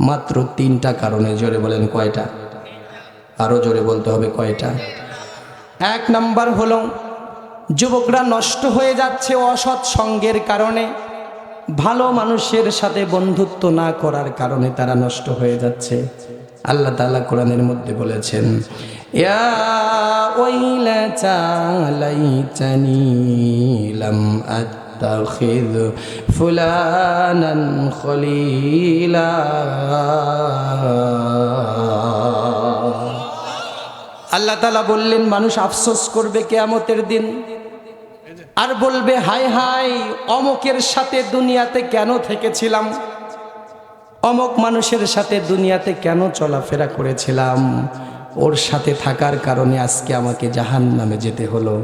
মাত্র 3টা কারণে। জোরে বলেন কয়টা? আরো জোরে বলতে হবে কয়টা? 1 নাম্বার হলো যুবকরা নষ্ট হয়ে যাচ্ছে অসৎ সঙ্গের কারণে, ভালো মানুষের সাথে বন্ধুত্ব না করার কারণে তারা নষ্ট হয়ে যাচ্ছে। আল্লাহ তাআলা কোরআনের মধ্যে বলেছেন, ইয়া ওয়াইলাতা লাইতানি লাম আত্তাখিয ফুলানান খলিলা। আল্লাহ তাআলা বললেন মানুষ আফসোস করবে কিয়ামতের দিন, আর বলবে হায় হায় অমুকের সাথে দুনিয়াতে কেন থেকেছিলাম, অমুক মানুষের সাথে দুনিয়াতে কেন চলাফেরা করেছিলাম, ওর সাথে থাকার কারণে আজকে আমাকে জাহান্নামে যেতে হলো।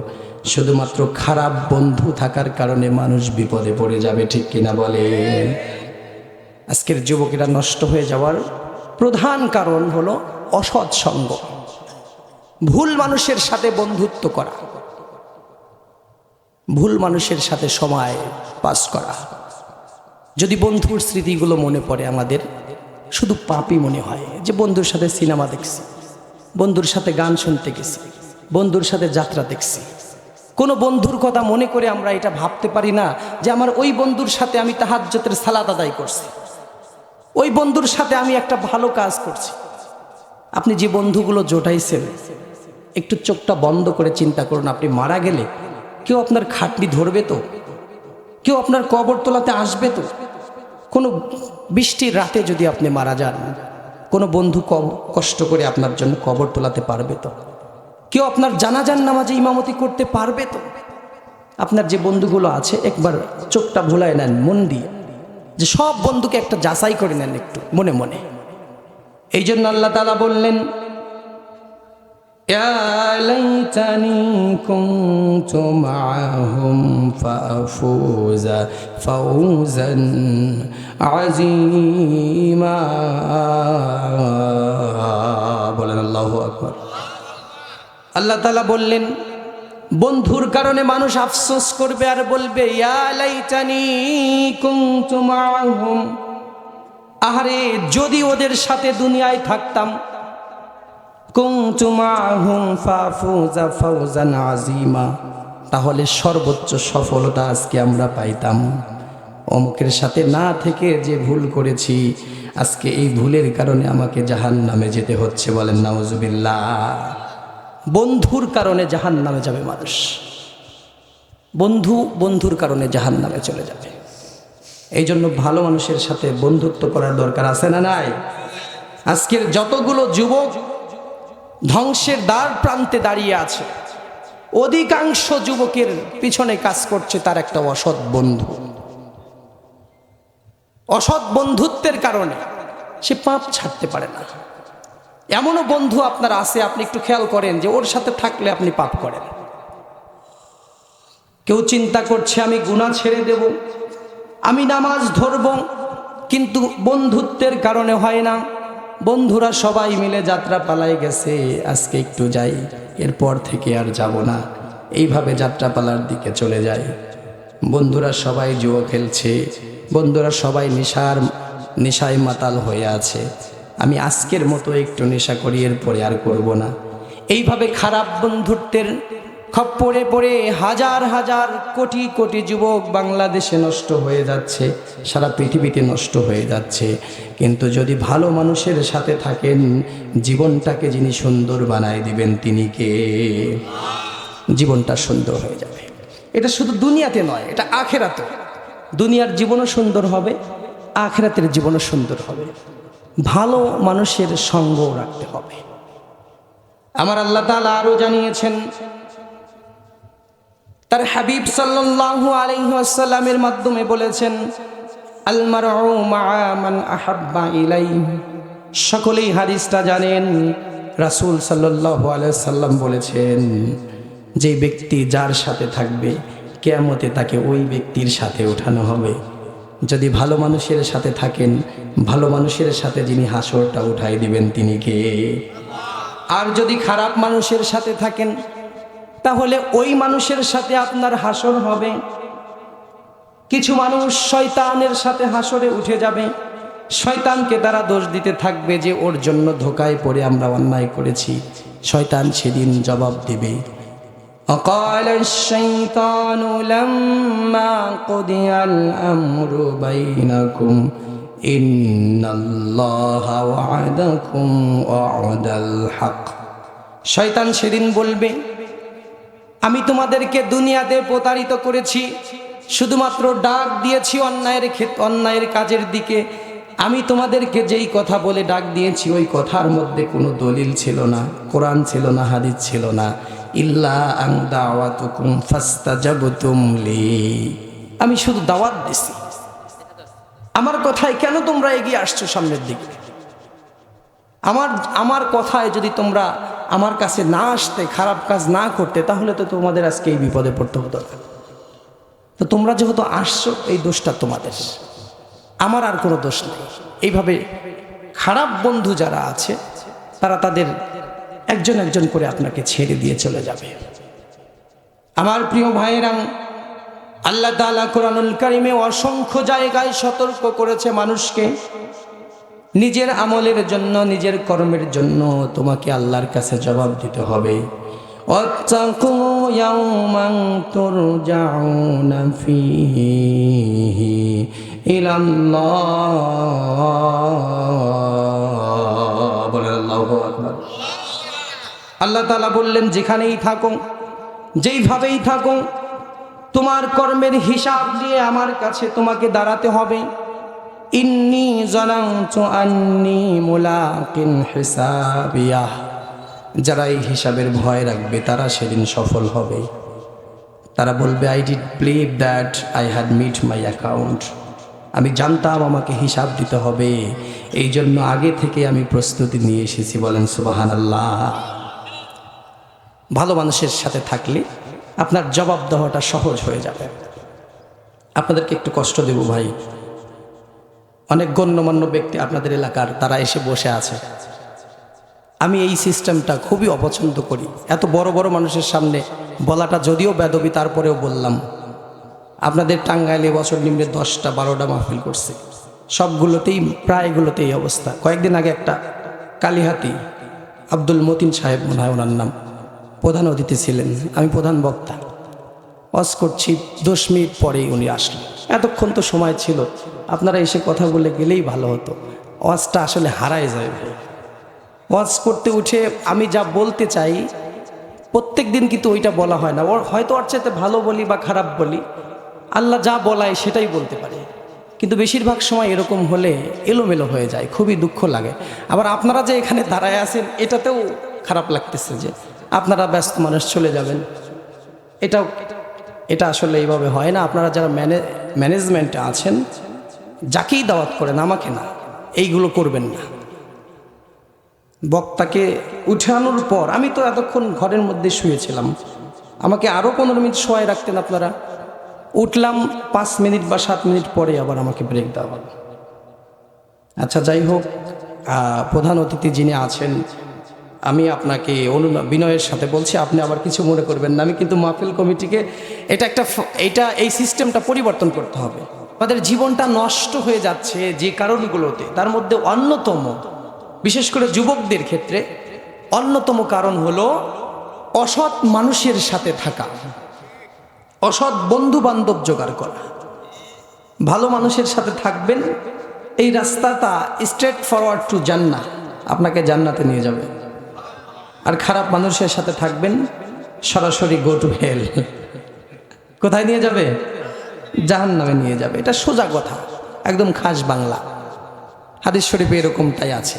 শুধুমাত্র খারাপ বন্ধু থাকার কারণে মানুষ বিপদে পড়ে যাবে, ঠিক কিনা বলে? আজকের যুবকেরা নষ্ট হয়ে যাওয়ার প্রধান কারণ হলো অসৎ সঙ্গ, ভুল মানুষের সাথে বন্ধুত্ব করা, ভুল মানুষের সাথে সময় পাস করা। যদি বন্ধুর স্মৃতিগুলো মনে পড়ে আমাদের শুধু পাপই মনে হয়, যে বন্ধুর সাথে সিনেমা দেখছি, বন্ধুর সাথে গান শুনতে গেছি, বন্ধুর সাথে যাত্রা দেখছি। কোনো বন্ধুর কথা মনে করে আমরা এটা ভাবতে পারি না যে আমার ওই বন্ধুর সাথে আমি তাহাজ্জুদের সালাত আদায় করছি, ওই বন্ধুর সাথে আমি একটা ভালো কাজ করছি। আপনি যে বন্ধুগুলো জোটাইছেন একটু চোখটা বন্ধ করে চিন্তা করুন, আপনি মারা গেলে কেউ আপনার খাটনি ধরবে তো? কেউ আপনার কবর তোলাতে আসবে তো? কোনো বৃষ্টির রাতে যদি আপনি মারা যান, কোনো বন্ধু কষ্ট করে আপনার জন্য কবর তোলাতে পারবে তো? কেউ আপনার জানাজার নামাজে ইমামতি করতে পারবে তো? আপনার যে বন্ধুগুলো আছে একবার চোখটা ভুলায় নেন মন দিয়ে, যে সব বন্ধুকে একটা যাচাই করে নেন একটু মনে মনে। এই জন্য আল্লাহ তাআলা বললেন, ইয়া লাইতানি কুনতু মাআহুম ফাফুজা ফাওজান আযীমা। বলেন আল্লাহু আকবার। আল্লাহ তাআলা বললেন বন্ধুর কারণে মানুষ আফসোস করবে আর বলবে ইয়া লাইতানি কুনতু মাআহুম, আহারে যদি ওদের সাথে দুনিয়ায় থাকতাম, কুনতু মাআহুম ফাফুজা ফাওজান আযীমা, তাহলে সর্বোচ্চ সফলতা আজকে আমরা পাইতাম। অমুকের সাথে না থেকে যে ভুল করেছি, আজকে এই ভুলের কারণে আমাকে জাহান্নামে যেতে হচ্ছে। বলেন নাউজুবিল্লাহ। বন্ধুর কারণে জাহান্নামে যাবে মানুষ, বন্ধুর কারণে জাহান্নামে চলে যাবে। এই জন্য ভালো মানুষের সাথে বন্ধুত্ব করার দরকার আছে না নাই? আজকের যতগুলো যুবক ধ্বংসের দ্বার প্রান্তে দাঁড়িয়ে আছে, অধিকাংশ যুবকের পিছনে কাজ করছে তার একটা অসৎ বন্ধু। অসৎ বন্ধুত্বের কারণে সে পাপ ছাড়তে পারে না। এমনও বন্ধু আপনার আছে, আপনি একটু খেয়াল করেন যে ওর সাথে থাকলে আপনি পাপ করেন। কেউ চিন্তা করছে আমি গুনাহ ছেড়ে দেব, আমি নামাজ ধরব, কিন্তু বন্ধুত্বের কারণে হয় না। বন্ধুরা সবাই মিলে যাত্রা পালায় গেছে, আজকে একটু যাই, এরপর থেকে আর যাব না, এইভাবে যাত্রা পালার দিকে চলে যায়। বন্ধুরা সবাই জুয়া খেলছে, বন্ধুরা সবাই নেশায় মাতাল হয়ে আছে, আমি আজকের মতো একটু নেশা করি, এরপরে আর করব না। এইভাবে খারাপ বন্ধুত্বের খপ্পরে পড়ে হাজার হাজার কোটি কোটি যুবক বাংলাদেশে নষ্ট হয়ে যাচ্ছে, সারা পৃথিবীতে নষ্ট হয়ে যাচ্ছে। কিন্তু যদি ভালো মানুষের সাথে থাকেন, জীবনটাকে যিনি সুন্দর বানায় দিবেন তিনি কে? জীবনটা সুন্দর হয়ে যাবে। এটা শুধু দুনিয়াতে নয়, এটা আখেরাতে। দুনিয়ার জীবনও সুন্দর হবে, আখেরাতের জীবনও সুন্দর হবে। ভালো মানুষের সঙ্গ রাখতে হবে। আমার আল্লাহ তাআলা আরো জানিয়েছেন, তার হাবিব সাল্লাল্লাহু আলাইহি ওয়াসাল্লামের মাধ্যমে বলেছেন, আল মারউ মা'a মান আহাব্বা ইলাইহি। সকলেই হাদিসটা জানেন। রাসূল সাল্লাল্লাহু আলাইহি ওয়াসাল্লাম বলেছেন, যে ব্যক্তি যার সাথে থাকবে কিয়ামতে তাকে ওই ব্যক্তির সাথে ওঠানো হবে। যদি ভালো মানুষের সাথে থাকেন, ভালো মানুষের সাথে যিনি হাসরটা উঠাই দিবেন তিনি কে? আর যদি খারাপ মানুষের সাথে থাকেন, তাহলে ওই মানুষের সাথে আপনার হাসর হবে। কিছু মানুষ শয়তানের সাথে হাসরে উঠে যাবে, শয়তানকে তারা দোষ দিতে থাকবে যে ওর জন্য ধোকায় পড়ে আমরা অন্যায় করেছি। শয়তান সেদিন জবাব দেবে, وقال الشيطان لما قضي الأمر بينكم إن الله وعدكم وعد الحق। শয়তান সেদিন বলবে, আমি তোমাদেরকে দুনিয়াতে প্রতারিত করেছি, শুধুমাত্র ডাক দিয়েছি অন্যায়ের কাজের দিকে। আমি তোমাদেরকে যেই কথা বলে ডাক দিয়েছি ওই কথার মধ্যে কোনো দলিল ছিল না, কোরআন ছিল না, হাদিস ছিল না। ইল্লা আন দাওয়াতুকুম ফাস্তাজাবতুম লি, আমি শুধু দাওয়াত দিছি। আমার কথায় কেন তোমরা এগিয়ে আসছো সামনের দিকে? আমার কথায় যদি তোমরা আমার কাছে না আসতে, খারাপ কাজ না করতে, তাহলে তো তোমাদের আজকে এই বিপদে পড়তে হতো না। তো তোমরা যেহেতু আসছো, এই দোষটা তোমাদের, আমার আর কোনো দোষ নেই। এইভাবে খারাপ বন্ধু যারা আছে তারা তাদের একজন একজন করে আপনাকে ছেড়ে দিয়ে চলে যাবে। আমার প্রিয় ভাইয়েরা, আল্লাহ তাআলা কোরআনুল কারীমে অসংখ্য জায়গায় সতর্ক করেছে মানুষকে, নিজের আমলের জন্য, নিজের কর্মের জন্য তোমাকে আল্লাহর কাছে জবাব দিতে হবে। ওয়াত্তাকু ইয়াওমান তুরজাউনা ফীহি ইলাল্লাহ। বলেন আল্লাহু আকবার। আল্লাহ তাআলা বললেন, যেখানেই থাকো, যেইভাবেই থাকো, তোমার কর্মের হিসাব দিয়ে আমার কাছে তোমাকে দাঁড়াতে হবে। ইন্নী যানানতু আন্নী মুলাকিন হিসাবিয়াহ, যারা এই হিসাবের ভয় রাখবে তারা সেদিন সফল হবে। তারা বলবে, I did believe that I had met my account. আমি জানতাম আমাকে হিসাব দিতে হবে, এই জন্য আগে থেকে আমি প্রস্তুতি নিয়ে এসেছি। বলেন সুবহানাল্লাহ। ভালো মানুষের সাথে থাকলে আপনার জবাব দেওয়াটা সহজ হয়ে যাবে। আপনাদেরকে একটু কষ্ট দেব ভাই, অনেক গণ্যমান্য ব্যক্তি আপনাদের এলাকার, তারা এসে বসে আছে। আমি এই সিস্টেমটা খুবই অপছন্দ করি। এত বড় বড় মানুষের সামনে বলাটা যদিও বেদবি, তারপরেও বললাম। আপনাদের টাঙ্গাইলে বছর নিম্নে 10টা-12টা মাহফিল করছে, সবগুলোতেই প্রায়গুলোতেই অবস্থা। কয়েকদিন আগে একটা কালিহাতি আব্দুল মতিন সাহেব মনে হয় ওনার নাম, প্রধান অতিথি ছিলেন। আমি প্রধান বক্তা, ওয়াজ করছি, 10 মিনিট পরেই উনি আসলেন। এতক্ষণ তো সময় ছিল, আপনারা এসে কথা বলে গেলেই ভালো হতো। ওয়াজটা আসলে হারায় যায়। ওয়াজ করতে উঠে আমি যা বলতে চাই প্রত্যেক দিন কিন্তু ওইটা বলা হয় না। হয়তো ওর চাইতে ভালো বলি বা খারাপ বলি, আল্লাহ যা বলায় সেটাই বলতে পারে। কিন্তু বেশিরভাগ সময় এরকম হলে এলোমেলো হয়ে যায়, খুবই দুঃখ লাগে। আবার আপনারা যে এখানে দাঁড়ায় আছেন এটাতেও খারাপ লাগতেছে যে আপনারা ব্যস্ত মানুষ চলে যাবেন। এটা আসলে এইভাবে হয় না। আপনারা যারা ম্যানেজমেন্টে আছেন, যাকেই দাওয়াত করেন, আমাকে না, এইগুলো করবেন না। বক্তাকে উঠানোর পর, আমি তো এতক্ষণ ঘরের মধ্যে শুয়েছিলাম, আমাকে আরও 15 মিনিট শোয়ায় রাখতেন আপনারা। উঠলাম 5 মিনিট বা 7 মিনিট পরে আবার আমাকে ব্রেক দেওয়া হলো। আচ্ছা, যাই হোক, প্রধান অতিথি যিনি আছেন, আমি আপনাকে বিনয়ের সাথে বলছি, আপনি আবার কিছু মনে করবেন না। আমি কিন্তু মাহফিল কমিটিকে এই সিস্টেমটা পরিবর্তন করতে হবে। আমাদের জীবনটা নষ্ট হয়ে যাচ্ছে যে কারণগুলোতে, তার মধ্যে অন্যতম, বিশেষ করে যুবকদের ক্ষেত্রে অন্যতম কারণ হলো অসৎ মানুষের সাথে থাকা, অসৎ বন্ধু বান্ধব জোগাড় করা। ভালো মানুষের সাথে থাকবেন, এই রাস্তাটা স্ট্রেট ফরওয়ার্ড টু জান্নাহ, আপনাকে জান্নাতে নিয়ে যাবে। আর খারাপ মানুষের সাথে থাকবেন, সরাসরি গো টু হেল। কোথায় নিয়ে যাবে? জাহান্নামে নিয়ে যাবে। এটা সোজা কথা, একদম খাস বাংলা। হাদিস শরীফে এরকমটাই আছে।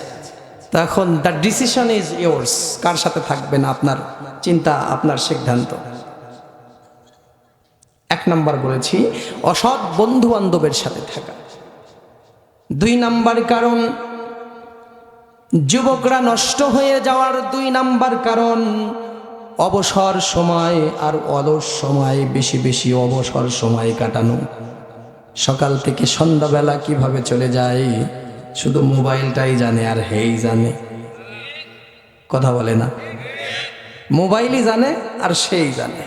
তখন দ্য ডিসিশন ইজ ইয়োর্স, কার সাথে থাকবেন আপনার চিন্তা, আপনার সিদ্ধান্ত। 1 নাম্বার বলেছি, অসৎ বন্ধু বান্ধবের সাথে থাকা। 2 নাম্বার কারণ, যুবকরা নষ্ট হয়ে যাওয়ার 2 নাম্বার কারণ, অবসর সময় আর অলস সময়, বেশি বেশি অবসর সময় কাটানো। সকাল থেকে সন্ধ্যাবেলা কিভাবে চলে যায় শুধু মোবাইলটাই জানে, আর হেই জানে। কথা বলে না? মোবাইলই জানে আর সেই জানে।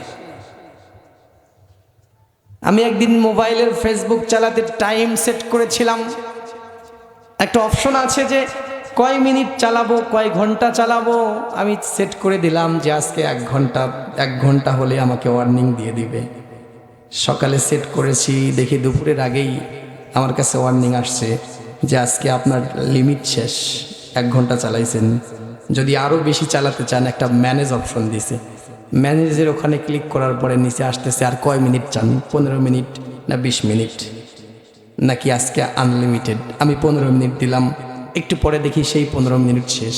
আমি একদিন মোবাইলের ফেসবুক চালাতে টাইম সেট করেছিলাম, একটা অপশন আছে যে কয় মিনিট চালাবো, কয় ঘন্টা চালাবো। আমি সেট করে দিলাম যে আজকে 1 ঘন্টা হলে আমাকে ওয়ার্নিং দিয়ে দিবে। সকালে সেট করেছি, দেখি দুপুরের আগেই আমার কাছে ওয়ার্নিং আসছে যে আজকে আপনার লিমিট শেষ, 1 ঘন্টা চালাইছেন, যদি আরও বেশি চালাতে চান একটা ম্যানেজ অপশন দিছে। ম্যানেজের ওখানে ক্লিক করার পরে নিচে আসতেছে আর কয় মিনিট চান, 15 মিনিট না 20 মিনিট, নাকি আজকে আনলিমিটেড। আমি 15 মিনিট দিলাম, একটু পরে দেখি সেই 15 মিনিট শেষ,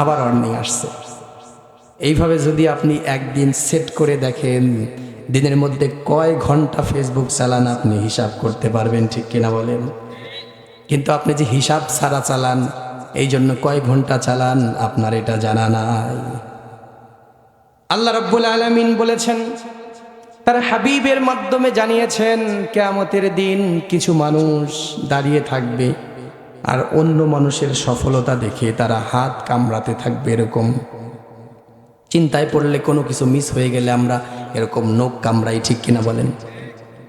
আবার ওয়ার্নিং আসছে। এইভাবে যদি আপনি একদিন সেট করে দেখেন দিনের মধ্যে কয় ঘন্টা ফেসবুক চালান আপনি হিসাব করতে পারবেন, ঠিক কিনা বলেন? কিন্তু আপনি যে হিসাব ছাড়া চালান, এই জন্য কয় ঘন্টা চালান আপনার এটা জানা নাই। আল্লাহ রাব্বুল আলামিন বলেছেন, তার হাবিবের মাধ্যমে জানিয়েছেন, কিয়ামতের দিন কিছু মানুষ দাঁড়িয়ে থাকবে আর অন্য মানুষের সফলতা দেখে তারা হাত কামড়াতে থাকবে। এরকম চিন্তায় পড়লে কোনো কিছু মিস হয়ে গেলে আমরা এরকম নখ কামড়াই, ঠিক কিনা বলেন?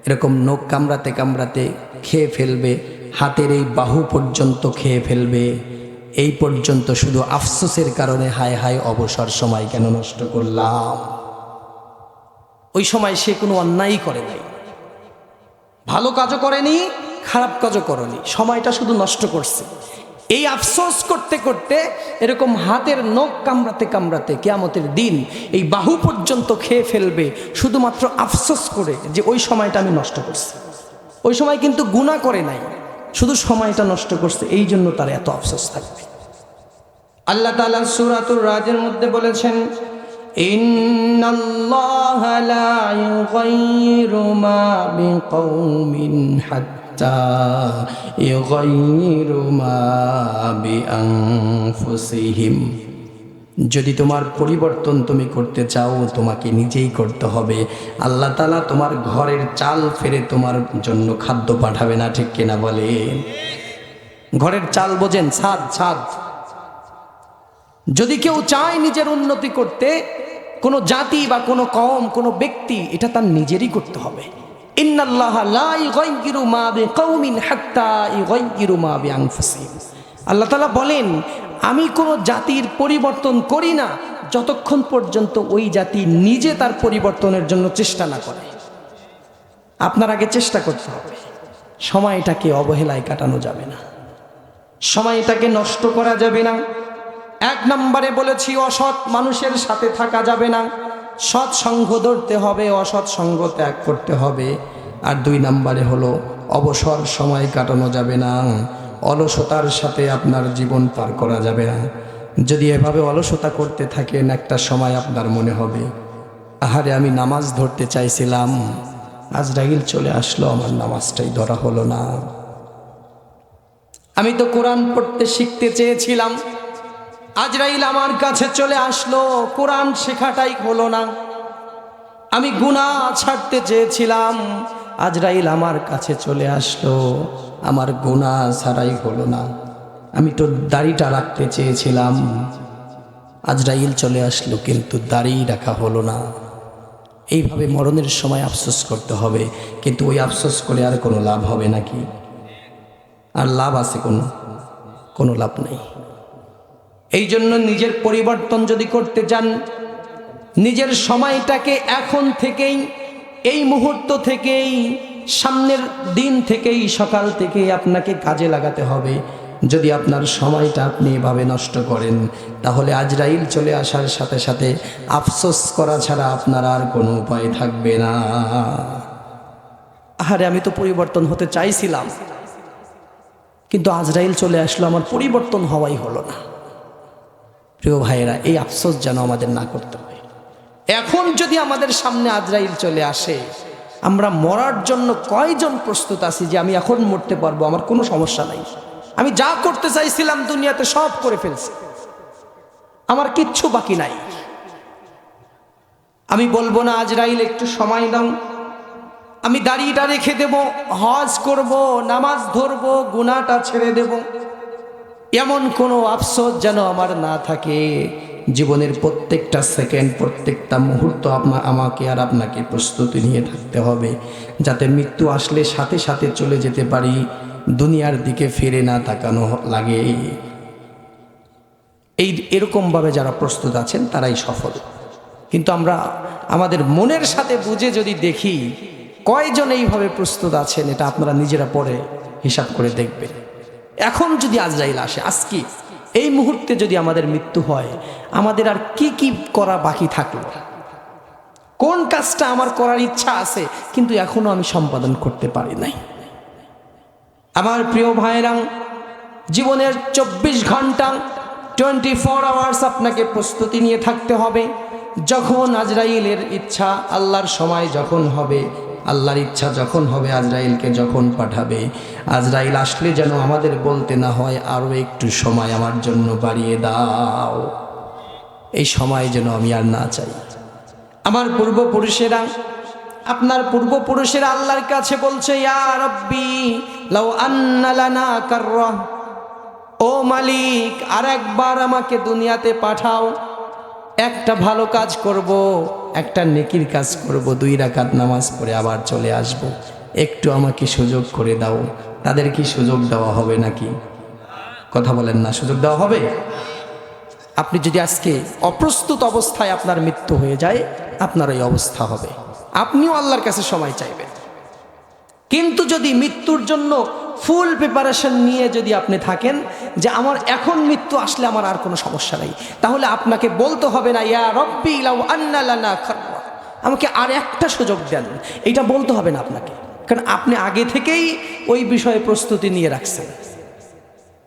এরকম নখ কামড়াতে কামড়াতে খেয়ে ফেলবে, হাতের এই বাহু পর্যন্ত খেয়ে ফেলবে। এই পর্যন্ত শুধু আফসোসের কারণে হায় হায় অবসর সময় কেন নষ্ট করলাম। ওই সময় সে কোনো অন্যায়ই করে নাই, ভালো কাজও করেনি, খারাপ কাজও করেনি, সময়টা শুধু নষ্ট করছে। এই আফসোস করতে করতে এরকম হাতের নখ কামড়াতে কামড়াতে কিয়ামতের দিন এই বাহু পর্যন্ত খেয়ে ফেলবে, শুধুমাত্র আফসোস করে যে ওই সময়টা আমি নষ্ট করছি। ওই সময় কিন্তু গুনাহ করে নাই, শুধু সময়টা নষ্ট করছে, এই জন্য তার এত আফসোস থাকবে। আল্লাহ তাআলা সূরাতুর রাদের মধ্যে বলেছেন, ইন্নাল্লাহা লা ইউগাইয়িরু মা বিকাউমিন হাত্তা ইউগাইয়িরু মা বিআনফুসিহিম। যদি তোমার পরিবর্তন তুমি করতে চাও, তোমাকে নিজেই করতে হবে। আল্লাহ তাআলা তোমার ঘরের চাল ফেরে তোমার জন্য খাদ্য পাঠাবে না, ঠিক কিনা বলে? ঘরের চাল বোঝেন, ছাদ। যদি কেউ চায় নিজের উন্নতি করতে, কোনো জাতি বা কোনো কওম, কোনো ব্যক্তি, এটা তার নিজেরই করতে হবে। ইন্নাল্লাহা লা ইউগাইয়িরু মা বিকাউমিন হাত্তা ইউগাইয়িরু মা বিআনফুসিহিম। আল্লাহ তাআলা বলেন, আমি কোনো জাতির পরিবর্তন করি না যতক্ষণ পর্যন্ত ওই জাতি নিজে তার পরিবর্তনের জন্য চেষ্টা না করে। আপনার আগে চেষ্টা করতে হবে। সময়টাকে অবহেলায় কাটানো যাবে না, সময়টাকে নষ্ট করা যাবে না। 1 নম্বরে বলেছি, অসৎ মানুষের সাথে থাকা যাবে না, সৎ সঙ্গ ধরতে হবে, অসৎ সঙ্গ ত্যাগ করতে হবে। আর 2 নম্বরে হলো অবসর সময় কাটানো যাবে না, অলসতার সাথে আপনার জীবন পার করা যাবে না। যদি এভাবে অলসতা করতে থাকেন, একটা সময় আপনার মনে হবে, আহারে আমি নামাজ ধরতে চাইছিলাম, আজরাইল চলে আসলো, আমার নামাজটাই ধরা হলো না। আমি তো কোরআন পড়তে শিখতে চেয়েছিলাম, আজরাইল আমার কাছে চলে আসলো, কোরআন শেখাটাই হলো না। আমি গুনাহ ছাড়তে চেয়েছিলাম, আজরাইল আমার কাছে চলে আসলো, আমার গুনাহ ছাড়াই হলো না। আমি তো দাড়িটা রাখতে চেয়েছিলাম, আজরাইল চলে আসলো, কিন্তু দাড়ি রাখা হলো না। এইভাবে মরণের সময় আফসোস করতে হবে, কিন্তু ওই আফসোস করে আর কোনো লাভ হবে নাকি? আর লাভ আছে? কোনো লাভ নেই। এই জন্য নিজের পরিবর্তন যদি করতে চান, নিজের সময়টাকে এখন থেকেই, এই মুহূর্ত থেকেই, সামনের দিন থেকেই, সকাল থেকেই আপনাকে কাজে লাগাতে হবে। যদি আপনার সময়টা আপনি এভাবে নষ্ট করেন, তাহলে আজরাইল চলে আসার সাথে সাথে আফসোস করা ছাড়া আপনার আর কোনো উপায় থাকবে না। আরে আমি তো পরিবর্তন হতে চাইছিলাম, কিন্তু আজরাইল চলে আসলো, আমার পরিবর্তন হওয়াই হলো না। প্রিয় ভাইয়েরা, এই আফসোস যেন আমাদের না করতে হয়। এখন যদি আমাদের সামনে আজরাইল চলে আসে, আমরা মরার জন্য কয়জন প্রস্তুত আছি যে আমি এখন মরতে পারবো, আমার কোনো সমস্যা নাই, আমি যা করতে চাইছিলাম দুনিয়াতে সব করে ফেলছি, আমার কিচ্ছু বাকি নাই। আমি বলবো না আজরাইল একটু সময় দাও, আমি দাড়িটা রেখে দেব, হজ করব, নামাজ ধরবো, গুনাহটা ছেড়ে দেব। এমন কোনো আফসোস যেন আমার না থাকে। জীবনের প্রত্যেকটা সেকেন্ড, প্রত্যেকটা মুহূর্ত আমাকে আর আপনাকে প্রস্তুতি নিয়ে থাকতে হবে, যাতে মৃত্যু আসলে সাথে সাথে চলে যেতে পারি। দুনিয়ার দিকে ফিরে না তাকানো লাগে। এরকমভাবে যারা প্রস্তুত আছেন তারাই সফল। কিন্তু আমরা আমাদের মনের সাথে বুঝে যদি দেখি কয়জন এইভাবে প্রস্তুত আছেন, এটা আপনারা নিজেরা পরে হিসাব করে দেখবেন। এখন যদি আজরাইল আসে, আজকে এই মুহূর্তে যদি আমাদের মৃত্যু হয়, আমাদের আর কি কি করা বাকি থাকলো? কোন কাজটা আমার করার ইচ্ছা আছে কিন্তু এখনো আমি সম্পাদন করতে পারি নাই? আমার প্রিয় ভাইরা, জীবনের 24 ঘন্টা 24 আওয়ার্স আপনাকে প্রস্তুতি নিয়ে থাকতে হবে। যখন আজরাইলের ইচ্ছা, আল্লাহর সময় যখন হবে, আল্লাহর ইচ্ছা যখন হবে, আজরাইলকে যখন পাঠাবে, আজরাইল আসলে যেন আমাদের বলতে না হয় আরও একটু সময় আমার জন্য বাড়িয়ে দাও। এই সময় যেন আমি আর না চাই। আমার পূর্বপুরুষেরা, আপনার পূর্বপুরুষেরা আল্লাহর কাছে বলছে, ইয়া রব্বি লাউ আন্না লানা কাররা, ও মালিক আরেকবার আমাকে দুনিয়াতে পাঠাও, একটা ভালো কাজ করব, একটা নেকির কাজ করব, 2 রাকাত নামাজ পড়ে আবার চলে আসব, একটু আমাকে সুযোগ করে দাও। তাদের কি সুযোগ দেওয়া হবে নাকি? কথা বলেন না, সুযোগ দেওয়া হবে? আপনি যদি আজকে অপ্রস্তুত অবস্থায় আপনার মৃত্যু হয়ে যায়, আপনার এই অবস্থা হবে। আপনিও আল্লাহর কাছে সময় চাইবেন। কিন্তু যদি মৃত্যুর জন্য ফুল প্রিপারেশন নিয়ে যদি আপনি থাকেন যে আমার এখন মৃত্যু আসলে আমার আর কোনো সমস্যা নেই, তাহলে আপনাকে বলতে হবে না ইয়া রব্বি লাউ আন্না লানা কাররা, আমাকে আর একটা সুযোগ দেন, এটা বলতে হবে না আপনাকে। কারণ আপনি আগে থেকেই ওই বিষয়ে প্রস্তুতি নিয়ে রাখছেন,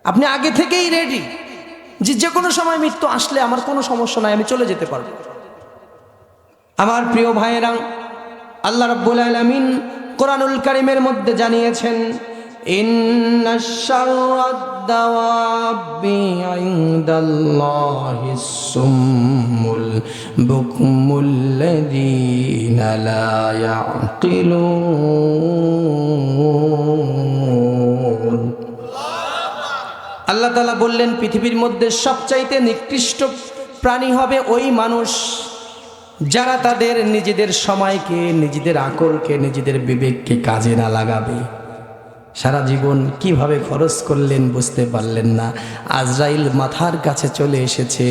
আপনি আগে থেকেই রেডি যে কোনো সময় মৃত্যু আসলে আমার কোনো সমস্যা নাই, আমি চলে যেতে পারবো। আমার প্রিয় ভাইয়েরা, আল্লাহ রাব্বুল আলামিন কোরআনুল কারীমের মধ্যে জানিয়েছেন, ইন্নাশ শাররাদ দাওয়াবি ইনদাল্লাহিস সুম্মুল বুকমুল লাযীনা লা ইয়াকিলুন। আল্লাহ তাআলা বললেন, পৃথিবীর মধ্যে সবচাইতে নিকৃষ্ট প্রাণী হবে ওই মানুষ যারা তাদের নিজেদের সময়কে, নিজেদের আকলকে, নিজেদের বিবেককে কাজে না লাগাবে। সারা জীবন কিভাবে খরচ করলেন বুঝতে পারলেন না, আজরাইল মাথার কাছে চলে এসেছে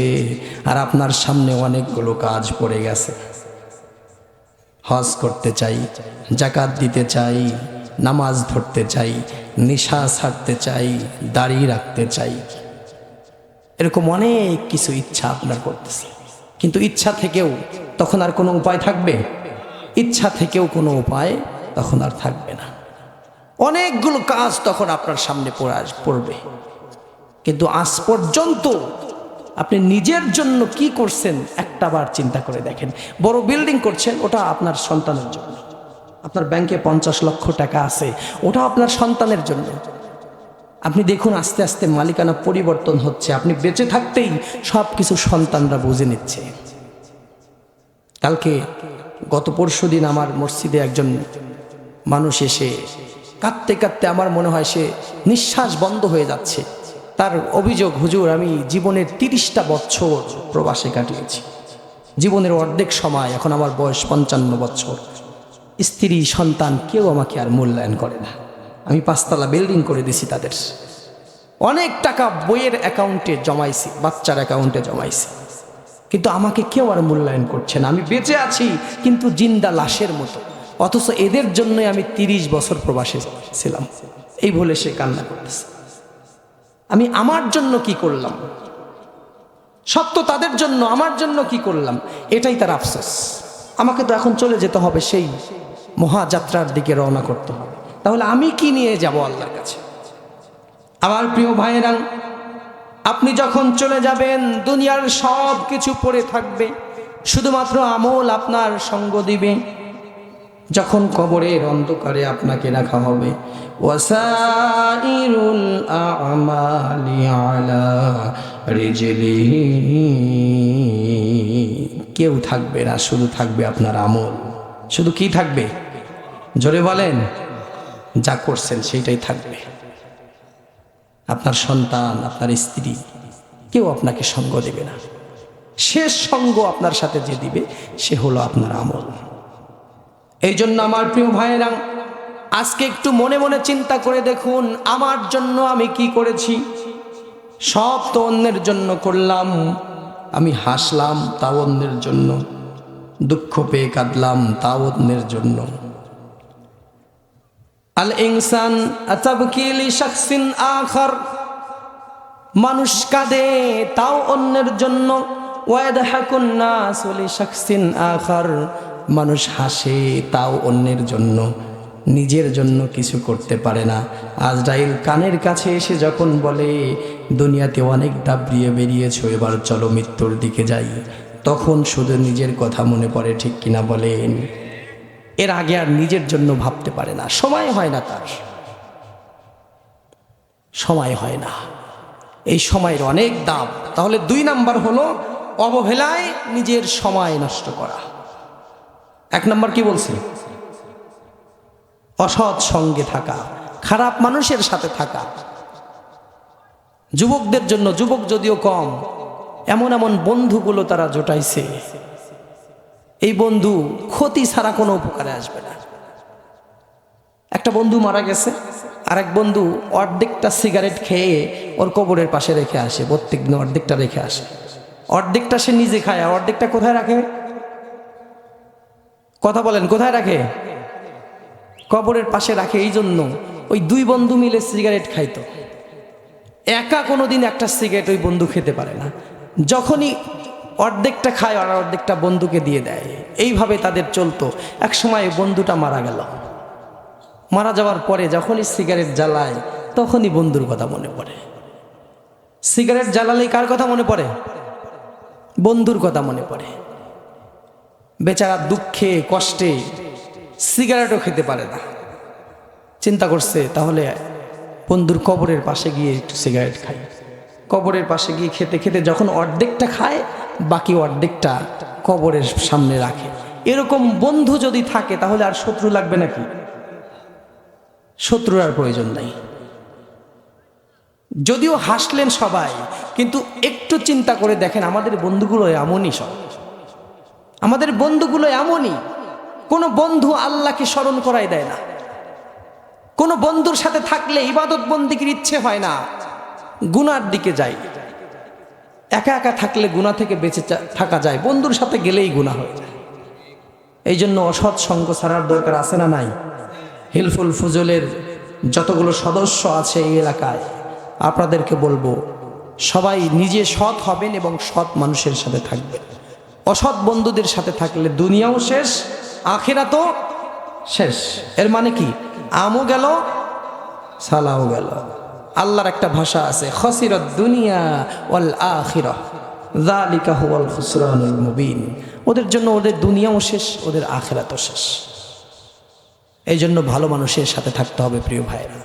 আর আপনার সামনে অনেকগুলো কাজ পড়ে গেছে। হজ করতে চাই, যাকাত দিতে চাই, নামাজ ধরতে চাই, নেশা ছাড়তে চাই, দাড়ি রাখতে চাই, এরকম অনেক কিছু ইচ্ছা আপনার করতেছে। কিন্তু ইচ্ছা থেকেও তখন আর কোনো উপায় থাকবে? ইচ্ছা থেকেও কোনো উপায় তখন আর থাকবে না। অনেকগুলো কাজ তখন আপনার সামনে পড়বে। কিন্তু আজ পর্যন্ত আপনি নিজের জন্য কি করছেন একটাবার চিন্তা করে দেখেন। বড় বিল্ডিং করছেন, ওটা আপনার সন্তানের জন্য। আপনার ব্যাংকে 50 লক্ষ টাকা আছে, ওটা আপনার সন্তানের জন্য। আপনি দেখুন আস্তে আস্তে মালিকানা পরিবর্তন হচ্ছে, আপনি বেঁচে থাকতেই সব কিছু সন্তানরা বুঝে নিচ্ছে। কালকে গত পরশুদিন আমার মসজিদে একজন মানুষ এসে কাঁদতে কাঁদতে, আমার মনে হয় সে নিঃশ্বাস বন্ধ হয়ে যাচ্ছে। তার অভিযোগ, হুজুর আমি জীবনের 30টা বছর প্রবাসে কাটিয়েছি, জীবনের অর্ধেক সময়, এখন আমার বয়স 55 বছর, স্ত্রী সন্তান কেউ আমাকে আর মূল্যায়ন করে না। আমি 5 তলা বিল্ডিং করে দিছি, তাদের অনেক টাকা বইয়ের অ্যাকাউন্টে জমাইছি, বাচ্চার অ্যাকাউন্টে জমাইছি, কিন্তু আমাকে কেউ আর মূল্যায়ন করছে না। আমি বেঁচে আছি কিন্তু জিন্দা লাশের মতো, অথচ এদের জন্যই আমি 30 বছর প্রবাসে ছিলাম। এই বলে সে কান্না করতেছে। আমি আমার জন্য কি করলাম? সত্য তাদের জন্য, আমার জন্য কি করলাম? এটাই তার আফসোস। আমাকে তো এখন চলে যেতে হবে, সেই মহাযাত্রার দিকে রওনা করতে হবে। তাহলে আমি কি নিয়ে যাব আল্লাহর কাছে? আমার প্রিয় ভাইয়েরা, আপনি যখন চলে যাবেন দুনিয়ার সব কিছু পড়ে থাকবে, শুধুমাত্র আমল আপনার সঙ্গ দিবে। যখন কবরের অন্ধকারে আপনাকে রাখা হবে, ওয়াসাইরুল আমালি আলা রিজলিহি, কেউ থাকবে না, শুধু থাকবে আপনার আমল। শুধু কি থাকবে? জোরে বলেন। যা করছেন সেইটাই থাকবে। আপনার সন্তান, আপনার স্ত্রী, কেউ আপনাকে সঙ্গ দেবে না। শেষ সঙ্গ আপনার সাথে যে দিবে সে হলো আপনার আমল। এই জন্য আমার প্রিয় ভাইয়েরা, আজকে একটু মনে মনে চিন্তা করে দেখুন, আমার জন্য আমি কি করেছি? সব তো অন্যের জন্য করলাম। আমি হাসলাম তাও অন্যের জন্য, দুঃখ পেয়ে কাঁদলাম তাও অন্যের জন্য। আল ইনসান আতাবকি লিশাখসিন আখার, মানুষ কাঁদে তাও অন্যের জন্য। ওয়ায়াদহাকুন নাস লিশাখসিন আখার, মানুষ হাসে তাও অন্যের জন্য, নিজের জন্য কিছু করতে পারে না। আজরাইল কানের কাছে এসে যখন বলে দুনিয়াতে অনেক দাবড়িয়ে বেরিয়েছো, এবার চলো মৃত্যুর দিকে যাই, তখন শুধু নিজের কথা মনে পড়ে, ঠিক কিনা বলেন? এর আগে আর নিজের জন্য ভাবতে পারে না, সময় হয় না, তার সময় হয় না। এই সময়ের অনেক দাম। তাহলে 2 নাম্বার হলো অবহেলায় নিজের সময় নষ্ট করা। 1 নাম্বার কি বলছি? অসৎ সঙ্গে থাকা, খারাপ মানুষের সাথে থাকা। যুবকদের জন্য, যুবক যদিও কম, এমন এমন বন্ধুগুলো তারা জোটাইছে, এই বন্ধু ক্ষতি ছাড়া কোনো উপকারে আসবে না। একটা বন্ধু মারা গেছে, আরেক বন্ধু অর্ধেকটা সিগারেট খেয়ে ওর কবরের পাশে রেখে আসে, প্রত্যেক দিন অর্ধেকটা রেখে আসে। অর্ধেকটা সে নিজে খায়, আর অর্ধেকটা কোথায় রাখে? কথা বলেন, কোথায় রাখে? কবরের পাশে রাখে। এই জন্য ওই 2 বন্ধু মিলে সিগারেট খাইতো, একা কোনোদিন একটা সিগারেট ওই বন্ধু খেতে পারে না। যখনই অর্ধেকটা খায় আর অর্ধেকটা বন্ধুকে দিয়ে দেয়, এইভাবে তাদের চলতো। এক সময় বন্ধুটা মারা গেল। মারা যাওয়ার পরে যখনই সিগারেট জ্বালায় তখনই বন্ধুর কথা মনে পড়ে। সিগারেট জ্বালালেই কার কথা মনে পড়ে? বন্ধুর কথা মনে পড়ে। বেচারা দুঃখে কষ্টে সিগারেটও খেতে পারে না। চিন্তা করছে তাহলে বন্ধুর কবরের পাশে গিয়ে একটু সিগারেট খাই। কবরের পাশে গিয়ে খেতে খেতে যখন অর্ধেকটা খায়, বাকি অর্ধেকটা কবরের সামনে রাখে। এরকম বন্ধু যদি থাকে তাহলে আর শত্রু লাগবে নাকি? শত্রুর আর প্রয়োজন নাই। যদিও হাসলেন সবাই, কিন্তু একটু চিন্তা করে দেখেন আমাদের বন্ধুগুলো এমনই। সব আমাদের বন্ধুগুলো এমনই। কোনো বন্ধু আল্লাহকে স্মরণ করাই দেয় না। কোনো বন্ধুর সাথে থাকলে ইবাদত বন্দিগির ইচ্ছে হয় না, গুনার দিকে যায়। একা একা থাকলে গুনাহ থেকে বেঁচে থাকা যায়, বন্ধুর সাথে গেলেই গুনাহ হয়ে যায়। এই জন্য অসৎ সঙ্গ ছাড়ার দরকার আছে না নাই? হিলফুল ফুজুলের যতগুলো সদস্য আছে এই এলাকায়, আপনাদেরকে বলবো সবাই নিজে সৎ হবেন এবং সৎ মানুষের সাথে থাকবেন। অসৎ বন্ধুদের সাথে থাকলে দুনিয়াও শেষ, আখিরাতও শেষ। এর মানে কি? আমও গেল, সালাও গেল। আল্লাহর একটা ভাষা আছে, খাসিরাত দুনিয়া ওয়াল আখিরাহ যালিকা হুয়াল খুসরানুল মুবিন। ওদের জন্য ওদের দুনিয়াও শেষ, ওদের আখিরাতও শেষ। এই জন্য ভালো মানুষের সাথে থাকতে হবে প্রিয় ভাইরা।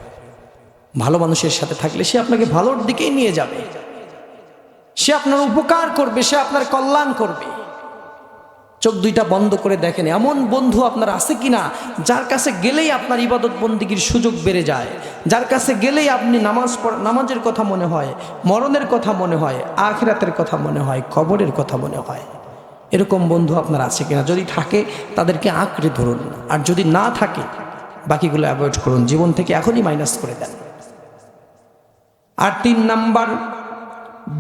ভালো মানুষের সাথে থাকলে সে আপনাকে ভালোর দিকেই নিয়ে যাবে, সে আপনার উপকার করবে, সে আপনার কল্যাণ করবে। চোখ দুইটা বন্ধ করে দেখেন এমন বন্ধু আপনার আছে কিনা যার কাছে গেলেই আপনার ইবাদত বন্দিগির সুযোগ বেড়ে যায়, যার কাছে গেলেই আপনি নামাজের কথা মনে হয়, মরণের কথা মনে হয়, আখিরাতের কথা মনে হয়, কবরের কথা মনে হয়। এরকম বন্ধু আপনার আছে কিনা? যদি থাকে তাদেরকে আঁকড়ে ধরুন, আর যদি না থাকে বাকিগুলো অ্যাভয়েড করুন, জীবন থেকে এখনই মাইনাস করে দেন। আর 3 নাম্বার,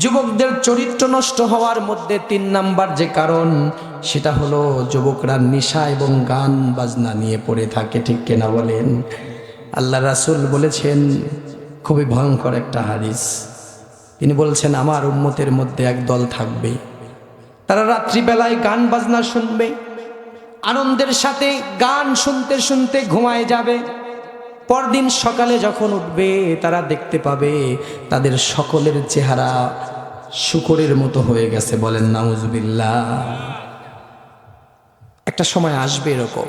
যুবকদের চরিত্র নষ্ট হওয়ার মধ্যে 3 নাম্বার যে কারণ, সেটা হলো যুবকরা নেশা এবং গান বাজনা নিয়ে পড়ে থাকে, ঠিক কিনা বলেন? আল্লাহ রাসূল বলেছেন খুবই ভয়ঙ্কর একটা হাদিস। তিনি বলছেন আমার উম্মতের মধ্যে এক দল থাকবে, তারা রাত্রিবেলায় গান বাজনা শুনবে, আনন্দের সাথে গান শুনতে শুনতে ঘুমায় যাবে। পরদিন সকালে যখন উঠবে তারা দেখতে পাবে তাদের সকলের চেহারা শূকরের মতো হয়ে গেছে। বলেন নাউজুবিল্লাহ। একটা সময় আসবে এরকম,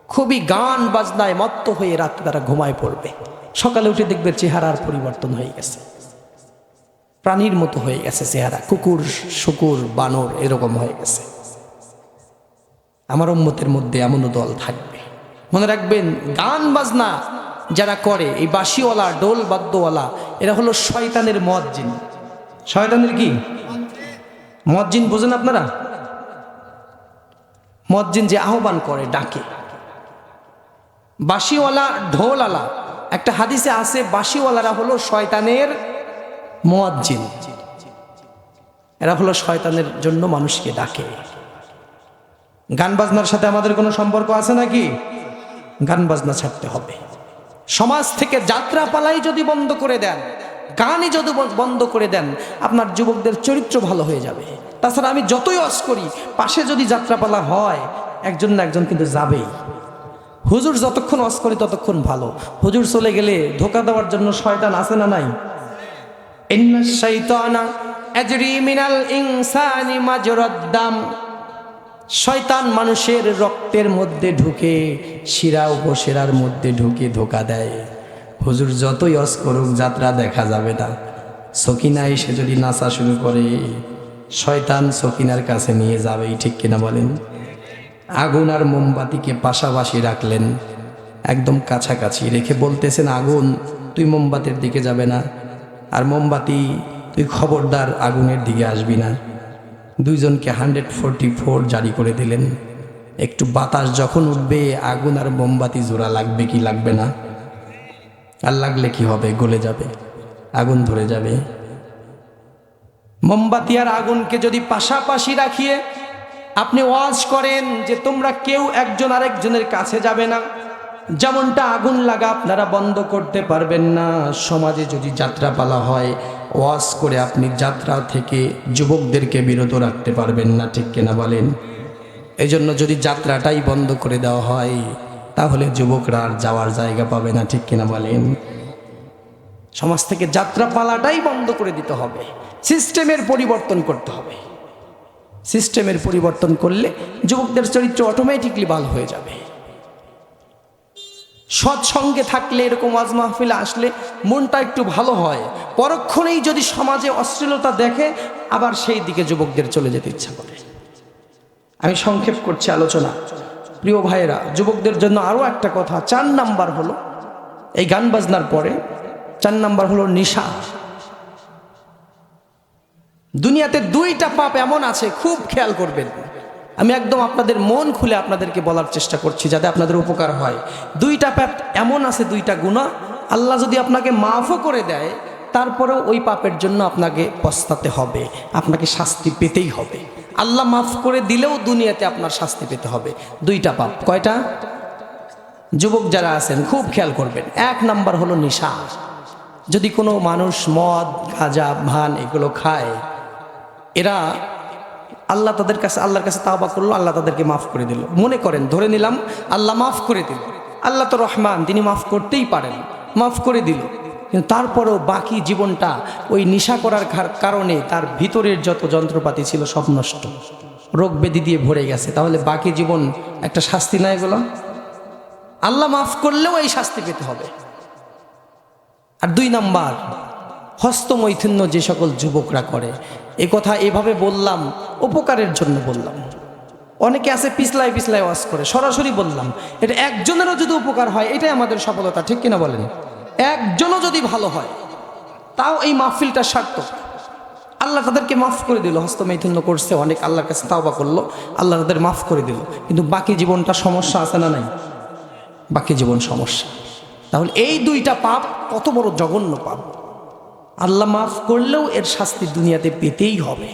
খুবই গান বাজনায় মত্ত হয়ে রাতে তারা ঘুমায় পড়বে, সকালে উঠে দেখবে চেহারার পরিবর্তন হয়ে গেছে, প্রাণীর মতো হয়ে গেছে চেহারা, কুকুর শুকুর বানর এরকম হয়ে গেছে। আমার উম্মতের মধ্যে এমনও দল থাকবে। মনে রাখবেন, গান বাজনা যারা করে, এই বাঁশিওয়ালা ডোল বাদ্যওয়ালা, এরা হলো শয়তানের মুয়াজ্জিন। শয়তানের কি মুয়াজ্জিন বোঝেন আপনারা? মুয়াজ্জিন যে আহ্বান করে, ডাকে। বাঁশিওয়ালা, ঢোলওয়ালা, একটা হাদিসে আছে বাঁশিওয়ালারা হলো শয়তানের মুয়াজ্জিন, এরা হলো শয়তানের জন্য মানুষকে ডাকে। গান বাজনার সাথে আমাদের কোনো সম্পর্ক আছে নাকি? গান বাজনা ছাড়তে হবে। সমাজ থেকে যাত্রা পালাই যদি বন্ধ করে দেন, গানই যদি বন্ধ করে দেন, আপনার যুবকদের চরিত্র ভালো হয়ে যাবে। তাছাড়া আমি যতই ওয়াজ করি, পাশে যদি যাত্রাপালা হয় একজন না একজন কিন্তু যাবেই। হুজুর যতক্ষণ ওয়াজ করি ততক্ষণ ভালো, হুজুর চলে গেলে ধোকা দেওয়ার জন্য শয়তান আছে না নাই? ইন্নাশ শাইতানা আজরি মিনাল ইনসানি মাজরাদ দাম, শয়তান মানুষের রক্তের মধ্যে ঢুকে, শিরা উপশিরার মধ্যে ঢুকে ধোকা দেয়। হুজুর যতই ওয়াজ করুক যাত্রা দেখা যাবে না। সকিনা এসে যদি নাচা শুরু করে, শয়তান সকিনার কাছে নিয়ে যাবেই, ঠিক কিনা বলেন? আগুন আর মোমবাতিকে পাশাপাশি রাখলেন, একদম কাছাকাছি রেখে বলতেছেন, আগুন তুই মোমবাতির দিকে যাবে না, আর মোমবাতি তুই খবরদার আগুনের দিকে আসবি না। দুইজনকে 144 জারি করে দিলেন। একটু বাতাস যখন উঠবে, আগুন আর মোমবাতি জোড়া লাগবে কি লাগবে না? আর লাগলে কি হবে? গলে যাবে, আগুন ধরে যাবে। মোমবাতি আর আগুনকে যদি পাশাপাশি রাখিয়ে আপনি ওয়াজ করেন যে তোমরা কেউ একজন আরেকজনের কাছে যাবে না, যেমনটা আগুন লাগা আপনারা বন্ধ করতে পারবেন না, সমাজে যদি যাত্রাপালা হয় ওয়াজ করে আপনি যাত্রা থেকে যুবকদেরকে বিরত রাখতে পারবেন না, ঠিক কিনা বলেন? এই জন্য যদি যাত্রাটাই বন্ধ করে দেওয়া হয় তাহলে যুবকরা আর যাওয়ার জায়গা পাবে না, ঠিক কিনা বলেন? সমাজ থেকে যাত্রাপালাটাই বন্ধ করে দিতে হবে, সিস্টেমের পরিবর্তন করতে হবে। সিস্টেমের পরিবর্তন করলে যুবকদের চরিত্র অটোমেটিকলি ভালো হয়ে যাবে। সৎসঙ্গে থাকলে, এরকম ওয়াজ মাহফিলে আসলে মনটা একটু ভালো হয়। পরক্ষণেই যদি সমাজে অশ্লীলতা দেখে, আবার সেই দিকে যুবকদের চলে যেতে ইচ্ছা করে। আমি সংক্ষেপ করছি আলোচনা। প্রিয় ভাইয়েরা, যুবকদের জন্য আরও একটা কথা, 4 নাম্বার হলো, এই গান বাজনার পরে 4 নাম্বার হলো নেশা। দুনিয়াতে 2টা পাপ এমন আছে, খুব খেয়াল করবেন। আমি একদম আপনাদের মন খুলে আপনাদেরকে বলার চেষ্টা করছি যাতে আপনাদের উপকার হয়। 2টা পাপ এমন আছে, 2টা গুনাহ, আল্লাহ যদি আপনাকে মাফও করে দেয় তারপরেও ওই পাপের জন্য আপনাকে পস্তাতে হবে, আপনাকে শাস্তি পেতেই হবে। আল্লাহ মাফ করে দিলেও দুনিয়াতে আপনার শাস্তি পেতে হবে। 2টা পাপ। কয়টা? যুবক যারা আছেন খুব খেয়াল করবেন। 1 নাম্বার হলো নেশা। যদি কোনো মানুষ মদ, গাঁজা, ভান এগুলো খায়, এরা আল্লাহ তাদের কাছে, আল্লাহর কাছে তাওবা করলো, আল্লাহ তাদেরকে মাফ করে দিল। মনে করেন, ধরে নিলাম আল্লাহ মাফ করে দিল, আল্লাহ তো রহমান, তিনি মাফ করতেই পারেন, মাফ করে দিল। কিন্তু তারপরেও বাকি জীবনটা ওই নেশা করার কারণে তার ভিতরের যত যন্ত্রপাতি ছিল সব নষ্ট, রোগ ব্যাধি দিয়ে ভরে গেছে। তাহলে বাকি জীবন একটা শাস্তি না এগুলো? আল্লাহ মাফ করলেও এই শাস্তি পেতে হবে। আর 2 নাম্বার, হস্তমৈথুন্য যে সকল যুবকরা করে, এ কথা এভাবে বললাম উপকারের জন্য বললাম। অনেকে আছে পিছলাই পিছলাই ওয়াজ করে, সরাসরি বললাম এটা একজনেরও যদি উপকার হয় এটাই আমাদের সফলতা, ঠিক কিনা বলেন? একজনও যদি ভালো হয় তাও এই মাহফিলটা সার্থক। আল্লাহ তাদেরকে মাফ করে দিল, হস্তমৈথুন্য করছে অনেক, আল্লাহর কাছে তাওবা করলো, আল্লাহ তাদের মাফ করে দিল। কিন্তু বাকি জীবনটা সমস্যা আছে না নাই? বাকি জীবন সমস্যা। তাহলে এই 2টা পাপ কত বড় জঘন্য পাপ, আল্লাহ মাফ করলেও এর শাস্তি দুনিয়াতে পেতেই হবে।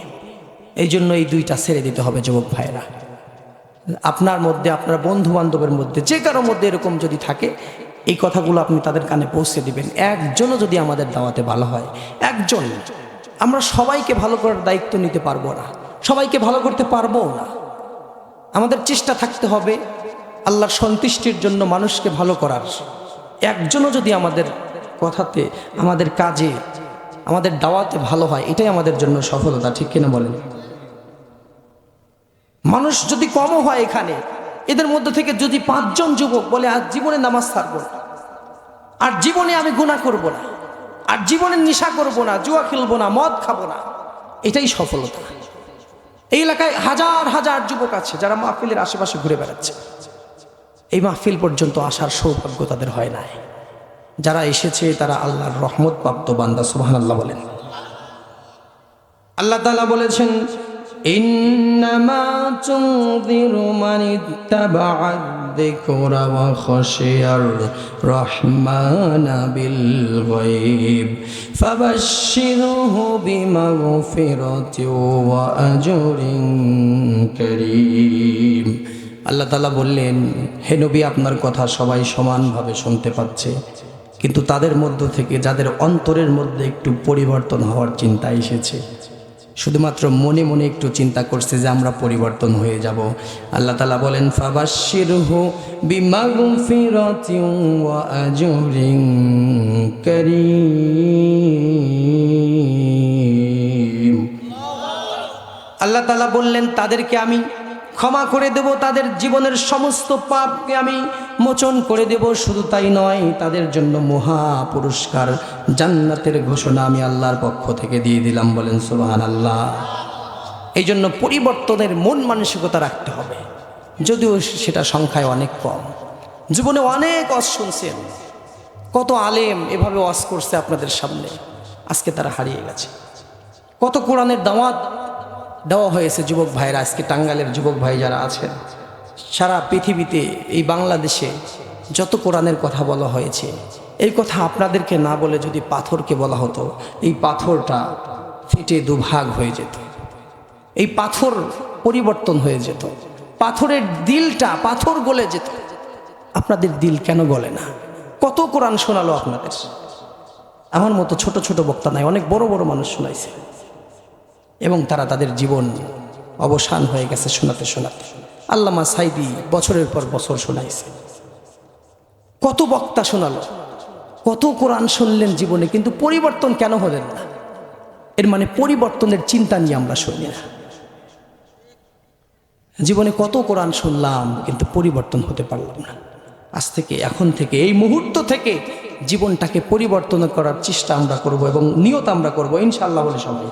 এই জন্য এই 2টা ছেড়ে দিতে হবে যুবক ভাইরা। আপনার মধ্যে, আপনার বন্ধু বান্ধবের মধ্যে, যে কারোর মধ্যে এরকম যদি থাকে, এই কথাগুলো আপনি তাদের কানে পৌঁছে দিবেন। একজনও যদি আমাদের দাওয়াতে ভালো হয়, একজন, আমরা সবাইকে ভালো করার দায়িত্ব নিতে পারবো না, সবাইকে ভালো করতে পারবো না। আমাদের চেষ্টা থাকতে হবে আল্লাহর সন্তুষ্টির জন্য মানুষকে ভালো করার। একজনও যদি আমাদের কথাতে, আমাদের কাজে, আমাদের দাওয়াতে ভালো হয়, এটাই আমাদের জন্য সফলতা, ঠিক কিনা বলেন? মানুষ যদি কমও হয় এখানে, এদের মধ্যে থেকে যদি 5 জন যুবক বলে আজ জীবনে নামাজ ছাড়বো না, আর জীবনে আমি গুনাহ করব না, আর জীবনে নেশা করব না, জুয়া খেলবো না, মদ খাবো না, এটাই সফলতা। এই এলাকায় হাজার হাজার যুবক আছে যারা মাহফিলের আশেপাশে ঘুরে বেড়াচ্ছে, এই মাহফিল পর্যন্ত আসার সৌভাগ্য তাদের হয় নাই। যারা এসেছে তারা আল্লাহর রহমত প্রাপ্ত বান্দা, সুবহানাল্লাহ বলেন। আল্লাহ তাআলা বলেছেন, ইন্নামা তুনযিরু মান ইত্তাবা'আদ الذكر وخشي الرحمن بالغيب فبشره بمغفرة وأجر كريم। আল্লাহ তাআলা বললেন, হে নবী, আপনার কথা সবাই সমানভাবে শুনতে পাচ্ছে, কিন্তু তাদের মধ্য থেকে যাদের অন্তরের মধ্যে একটু পরিবর্তন হওয়ার চিন্তা এসেছে, শুধুমাত্র মনে মনে একটু চিন্তা করছে যে আমরা পরিবর্তন হয়ে যাব, আল্লাহ তাআলা বলেন ফাবাশশিরহু বিমাগফিরাতিন ওয়া আজরিন কারীম। আল্লাহ তাআলা বললেন তাদেরকে আমি ক্ষমা করে দেব, তাদের জীবনের সমস্ত পাপকে আমি মোচন করে দেব। শুধু তাই নয়, তাদের জন্য মহা পুরস্কার জান্নাতের ঘোষণা আমি আল্লাহর পক্ষ থেকে দিয়ে দিলাম। বলেন সুবহানাল্লাহ। এই জন্য পরিবর্তনের মন মানসিকতা রাখতে হবে, যদিও সেটা সংখ্যায় অনেক কম। জীবনে অনেক ওয়াজ শুনছেন, কত আলেম এভাবে ওয়াজ করছে আপনাদের সামনে, আজকে তারা হারিয়ে গেছে। কত কোরআনের দাওয়াত দেওয়া হয়েছে যুবক ভাইরা, আজকে টাঙ্গাইলের যুবক ভাই যারা আছেন, সারা পৃথিবীতে এই বাংলাদেশে যত কোরআনের কথা বলা হয়েছে, এই কথা আপনাদেরকে না বলে যদি পাথরকে বলা হতো, এই পাথরটা ফেটে দুভাগ হয়ে যেত, এই পাথর পরিবর্তন হয়ে যেত, পাথরের দিলটা পাথর গলে যেত। আপনাদের দিল কেন গলে না? কত কোরআন শোনালো আপনাদের। আমার মতো ছোট ছোট বক্তা নাই, অনেক বড় বড় মানুষ শোনাইছে, এবং তারা তাদের জীবন অবসান হয়ে গেছে শোনাতে শোনাতে। আল্লামা সাইদি বছরের পর বছর শোনাইছে, কত বক্তা শোনালো, কত কোরআন শুনলেন জীবনে, কিন্তু পরিবর্তন কেন হলেন না? এর মানে পরিবর্তনের চিন্তা নিয়ে আমরা শুনি না। জীবনে কত কোরআন শুনলাম, কিন্তু পরিবর্তন হতে পারলাম না। আজ থেকে, এখন থেকে, এই মুহূর্ত থেকে জীবনটাকে পরিবর্তন করার চেষ্টা আমরা করব এবং নিয়ত আমরা করব ইনশাআল্লাহ বলে সবাই।